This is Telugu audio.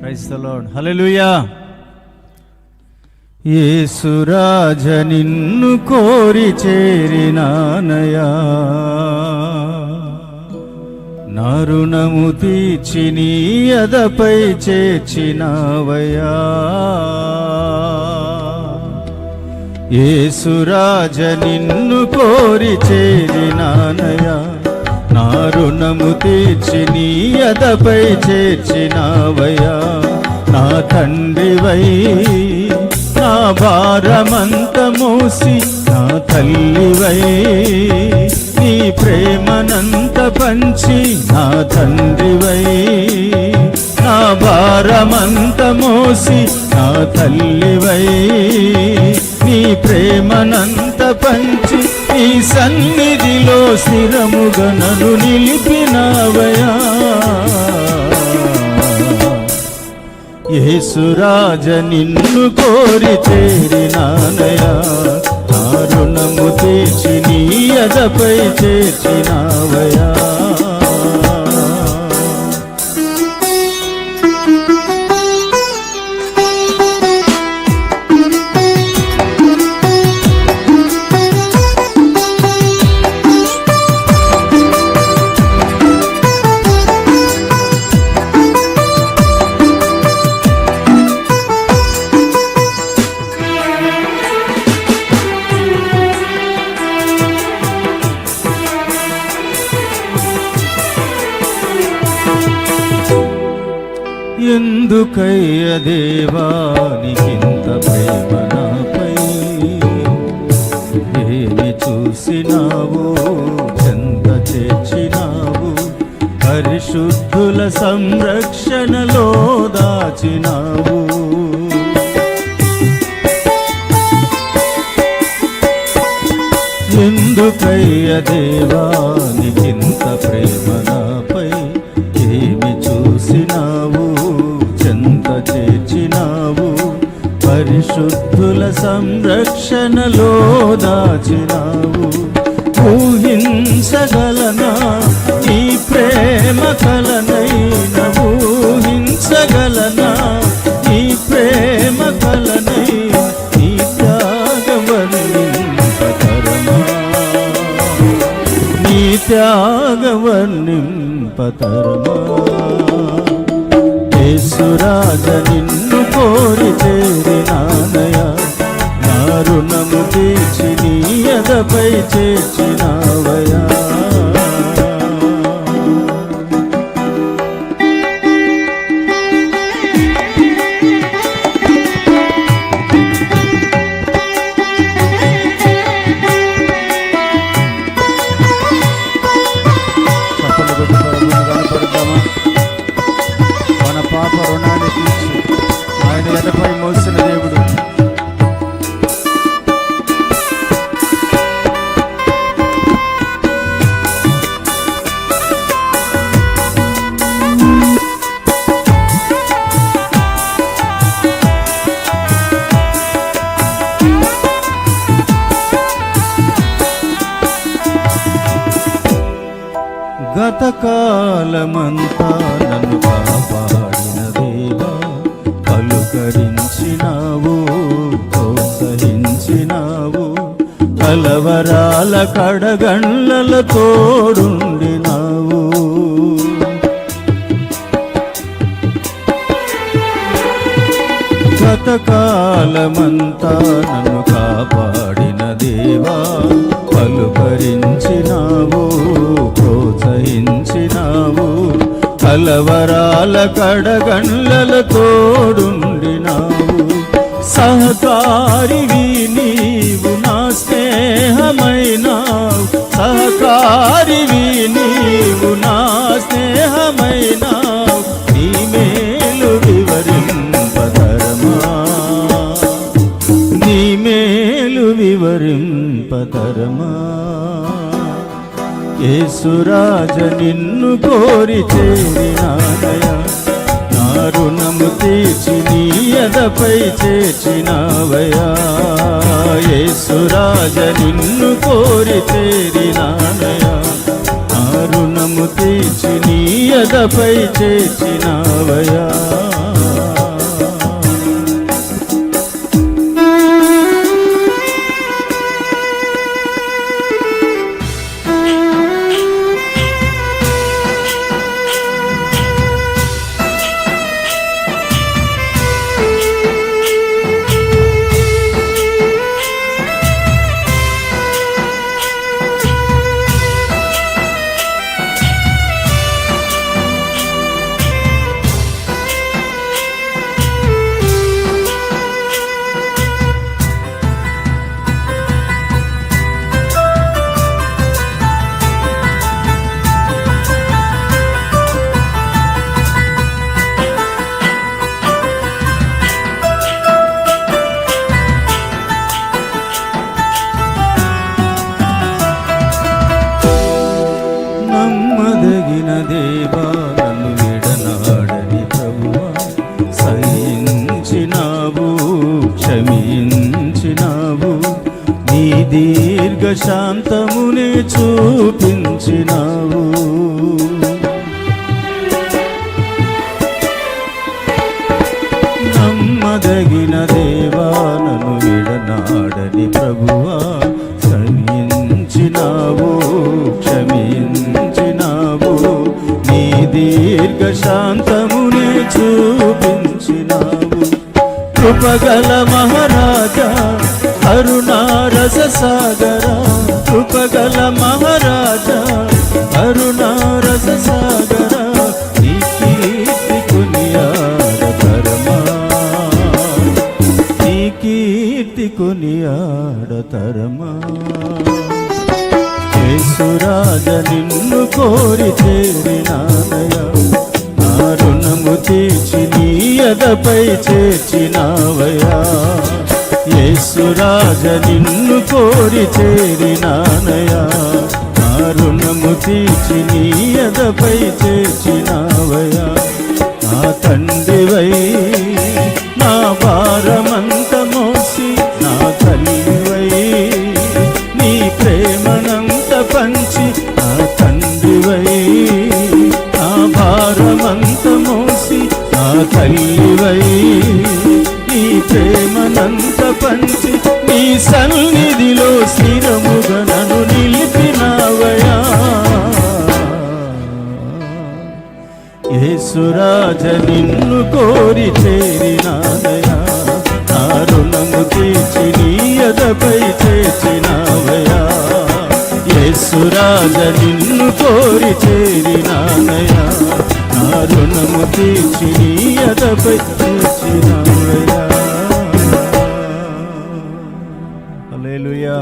Praise the Lord. హల్లెలూయా. యేసురాజ నిన్ను కోరి చేరినానయా, నా రుణము తీర్చి నీ అదపై చేర్చినావయా. యేసురాజ నిన్ను కోరి చేరినానయా, నా రుణము తీర్చి నీ అదపై చేర్చినావయా. నా తండ్రివై నా భారమంత మోసి, నా తల్లివై నీ ప్రేమనంత పంచి, నా తండ్రివై నా భారమంత మోసి, నా తల్లివై నీ ప్రేమనంత పంచి, నీ సన్నిధిలో స్థిరముగా నన్ను నిలిపినావయా. యేసురాజ నిన్ను కోరి చేరినానయా, నా రుణము తీర్చి నీ అదపై చేర్చినావయా. ఎందుకయ్య దేవా నీకింత ప్రేమ నాపై, ఏమి చూసినావు చెంత చేర్చినావు, పరిశుద్ధుల సంరక్షణలో దాచినావు. ఎందుకయ్య దేవా నీకింత ప్రేమ నాపై, ఏమి చూసినావు చెంత చేర్చినావు, పరిశుద్ధుల సంరక్షణలో దాచినావు. ఊహించగలనా ఈ ప్రేమ కలనైన, ఊహించగలనా ఈ ప్రేమ కలనైన, ఈ త్యాగవర్ణింపతరమా, నీ త్యాగవర్ణింపతరమా. యేసురాజ నిన్ను కోరి చేరినానయా, నా రుణము తీర్చి నీ అదపై చేర్చినావయా. పాప రుణాన్ని తీర్చి ఆయన ఎడపై మోసిన దేవుడు. గతకాలమంతా నన్ను కాపాడిన దేవా, పలుకరించినావు ప్రోత్సహించినావు, కలవరాల కడగండ్ల తోడుండినావు. గతకాలమంతా నన్ను కాపాడిన దేవా, పలుకరించినావు ప్రోత్సహించినావు, కలవరాల కడగండ్ల తోడుండినావు. సహకారివి నీవు నా స్నేహమైనావు, సహకారివి నీవు నా స్నేహమైనావు, నీ మేలు వివరింపతరమా, నీ మేలు వివరింపతరమా. యేసురాజ నిన్ను కోరి చేరినానయా, నా రుణము తీర్చి నీ అదపై చేర్చినావయా. యేసురాజ నిన్ను కోరి చేరినానయా, నా రుణము తీర్చి నీ అదపై చేర్చినావయా. శాంతముని చూపించినావు. నమ్మదగిన దేవా నన్ను విడనాడని ప్రభువా క్షమించినావు, క్షమించినావు. నీ దీర్ఘ శాంతముని చూపించినావు. కృపగల మహారాజా కరుణారస సాగర, కృపగల మహారాజా కరుణారస సాగర. నీ కీర్తి కొనియాడతరమా, నీ కీర్తి కొనియాడతరమా. యేసురాజ నిన్ను కోరి చేరినానయా, నా రుణము తీర్చి నీ ఎదపై చేర్చినావయా. యేసురాజ నిన్ను కోరి చేరినానయా, నా రుణము తీర్చి నీ ఎదపై చేర్చినావయా. నా తండ్రివై నా భారమంత మోసి, నా తల్లివై నీ ప్రేమనంత పంచి, నా తండ్రివై నా భారమంత మోసి, నా తల్లివై నీ ప్రేమనంత పంచి, నీ సన్నిధిలో స్థిరముగా నన్ను నిలిపినావయా. యేసురాజ నిన్ను కోరి చేరినానయా, నా రుణము తీర్చి నీ ఎదపై చేర్చినావయా. యేసురాజ నిన్ను కోరి చేరినానయా, నా రుణము తీర్చి నీ ఎదపై చేర్చినావయా. హల్లెలూయా.